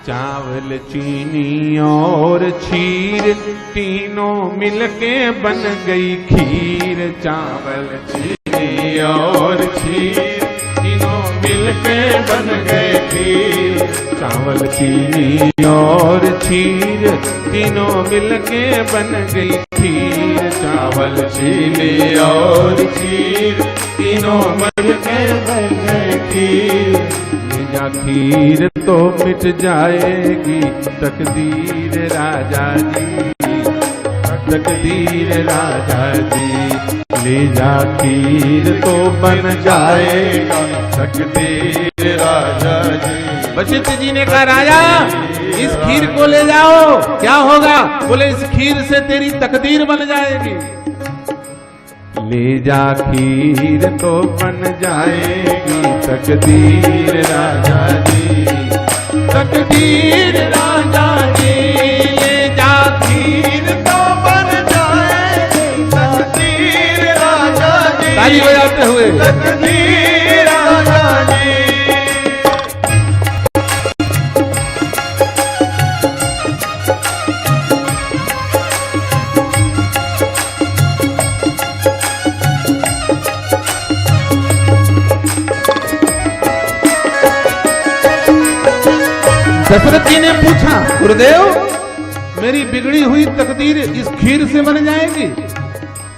चावल चीनी और खीर तीनों मिलके बन गई खीर। चावल चीनी और खीर तीनों मिलके बन गए खीर। चावल चीनी और खीर तीनों मिलके बन गई खीर। चावल चीनी और खीर तीनों मिलके बन गए खीर। या खीर तो मिट जाएगी तकदीर राजा जी, तकदीर राजा जी। ले जा खीर तो बन जाएगा तकदीर राजा जी। वशिष्ठ जी ने कहा राजा इस खीर को ले जाओ, क्या होगा? बोले इस खीर से तेरी तकदीर बन जाएगी। ले जा खीर तो बन जाएगी तकदीर राजा जी, तकदीर राजा जी। ले जा खीर तो बन जाएगी तकदीर राजा जी। ताली बजाते हुए तकदीर राजा जी। दशरथ जी ने पूछा गुरुदेव मेरी बिगड़ी हुई तकदीर इस खीर से बन जाएगी?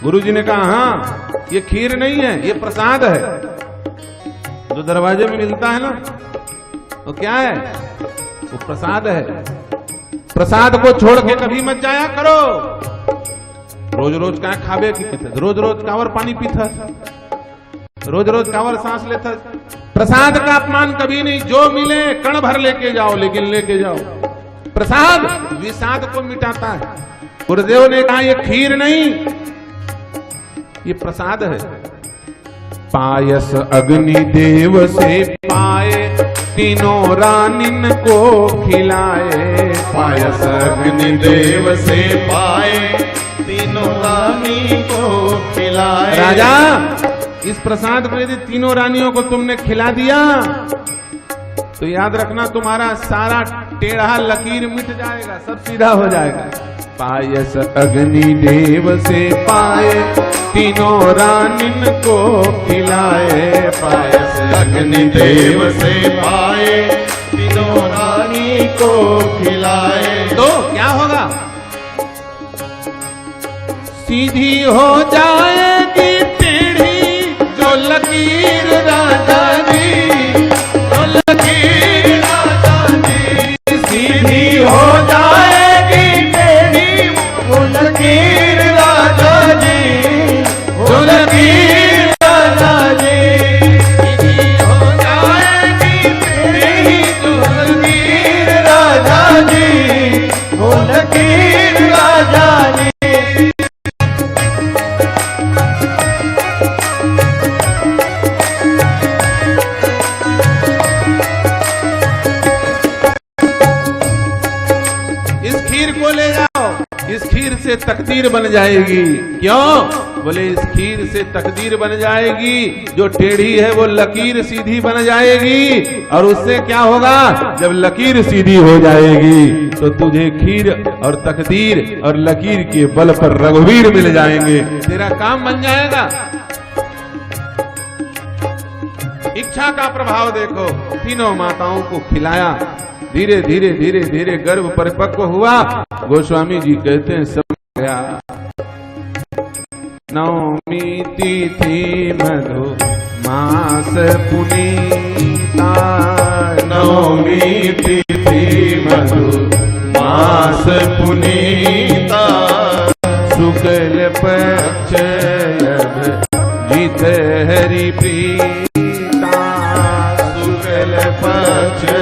गुरु जी ने कहा हाँ ये खीर नहीं है, ये प्रसाद है जो दरवाजे में मिलता है ना, तो क्या है? वो प्रसाद है। प्रसाद को छोड़ के कभी मत जाया करो। रोज रोज क्या खावे की, रोज रोज कावर पानी पीता, रोज रोज कावर सांस लेता। प्रसाद का अपमान कभी नहीं, जो मिले कण भर लेके जाओ, लेकिन लेके जाओ। प्रसाद विषाद को मिटाता है। गुरुदेव ने कहा ये खीर नहीं, ये प्रसाद है। पायस अग्नि देव से पाए तीनों रानिन को खिलाए। पायस अग्नि देव से पाए तीनों रानी को खिलाए। राजा इस प्रसाद को यदि तीनों रानियों को तुमने खिला दिया तो याद रखना तुम्हारा सारा टेढ़ा लकीर मिट जाएगा, सब सीधा हो जाएगा। पायस अग्नि देव से पाए तीनों रानिन को खिलाए। पायस अग्नि देव से पाए तीनों रानी को खिलाए। तो क्या होगा? सीधी हो जाएगी लकीर राजा जी, तो लकीर राजा जी। सीधी हो जाएगी तेरी वो लकीर राजा जी, वो लकीर राजा जी। सीधी हो जाएगी तेरी जो लकीर राजा जी, वो लकीर राजा जी। इस खीर से तकदीर बन जाएगी। क्यों? बोले इस खीर से तकदीर बन जाएगी, जो टेढ़ी है वो लकीर सीधी बन जाएगी। और उससे क्या होगा? जब लकीर सीधी हो जाएगी तो तुझे खीर और तकदीर और लकीर के बल पर रघुवीर मिल जाएंगे, तेरा काम बन जाएगा। इच्छा का प्रभाव देखो, तीनों माताओं को खिलाया, धीरे धीरे धीरे धीरे गर्भ परिपक्व हुआ। गोस्वामी जी कहते हैं सब गया। नवमी तिथि मधु मास पुनीता। नवमी तिथि मधु मास पुनीता। शुक्ल पक्ष जीत हरि प्रीता। शुक्ल पक्ष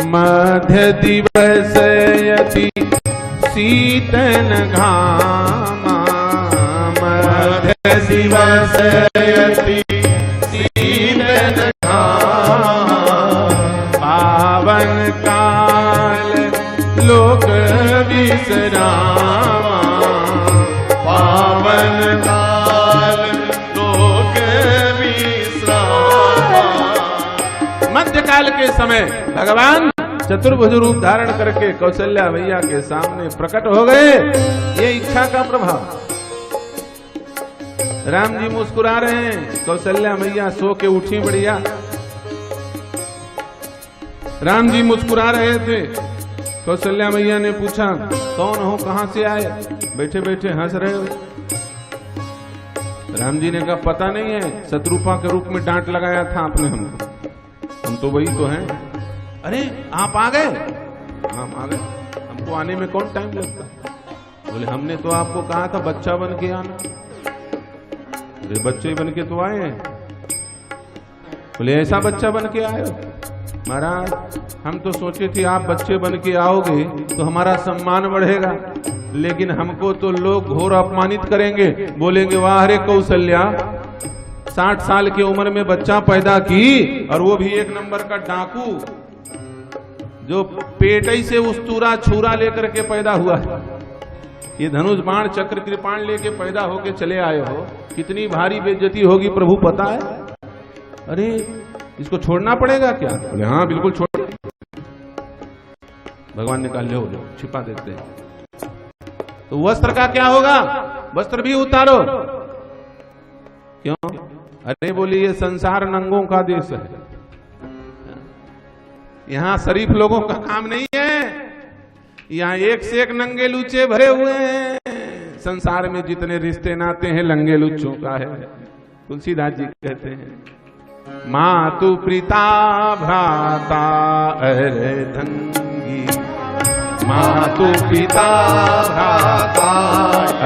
मध्य दिवस यति शीतन घामा। मध्य दिवस यति शीतन घामा। पावन काल लोक विश्रामा। पावन काल लोक साल के समय भगवान चतुर्भुज रूप धारण करके कौशल्या मैया के सामने प्रकट हो गए। ये इच्छा का प्रभाव। राम जी मुस्कुरा रहे हैं, कौशल्या मैया सो के उठी बढ़िया। राम जी मुस्कुरा रहे थे, कौशल्या मैया ने पूछा कौन हो, कहां से आए, बैठे बैठे हंस रहे हो। राम जी ने कहा पता नहीं है, शत्रुपा के रूप में डांट लगाया था आपने हमको, हम तो वही तो हैं। अरे आप आ गए? हम आ गए, हमको आने में कौन टाइम लगता। बोले हमने तो आपको कहा था बच्चा बन के आना। अरे बच्चे बन के तो आए हैं। बोले ऐसा बच्चा बन के आए हो? महाराज हम तो सोचे थे आप बच्चे बन के आओगे तो हमारा सम्मान बढ़ेगा, लेकिन हमको तो लोग घोर अपमानित करेंगे, बोलेंगे वाह रे कौशल्या, 60 साल की उम्र में बच्चा पैदा की, और वो भी एक नंबर का डाकू, जो पेटई से उस्तूरा छुरा लेकर के पैदा हुआ है। ये धनुष बाण चक्र कृपाण लेके पैदा होके चले आए हो, कितनी भारी बेइज्जती होगी प्रभु पता है। अरे इसको छोड़ना पड़ेगा क्या? बोले हाँ बिल्कुल छोड़। भगवान ने कहा लो छिपा देते हैं। तो वस्त्र का क्या होगा? वस्त्र भी उतारो। क्यों? अरे बोली ये संसार नंगों का देश है, यहां शरीफ लोगों का काम नहीं है, यहां एक से एक नंगे लूचे भरे हुए हैं। संसार में जितने रिश्ते नाते हैं लंगे लुच्चों का है। तुलसीदास जी कहते हैं मातु पिता भ्राता अर्धंगी, मातु पिता भ्राता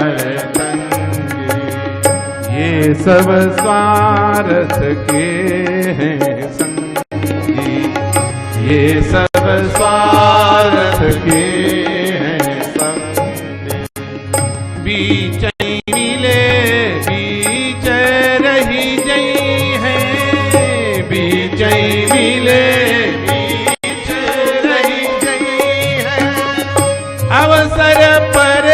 अर्धंगी, ये सब स्वार्थ के हैं संगी, ये सब स्वार्थ के हैं संगी। बीच मिले बीच रही जई है, बीच मिले बीच रही जई है, अवसर पर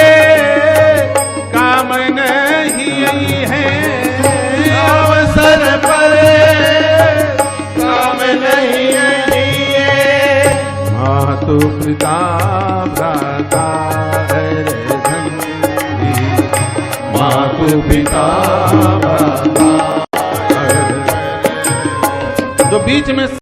काम नहीं है, अवसर पर काम नहीं है। मातु पिता भ्राता अर्धंगी, मातु पिता भ्राता। जो बीच में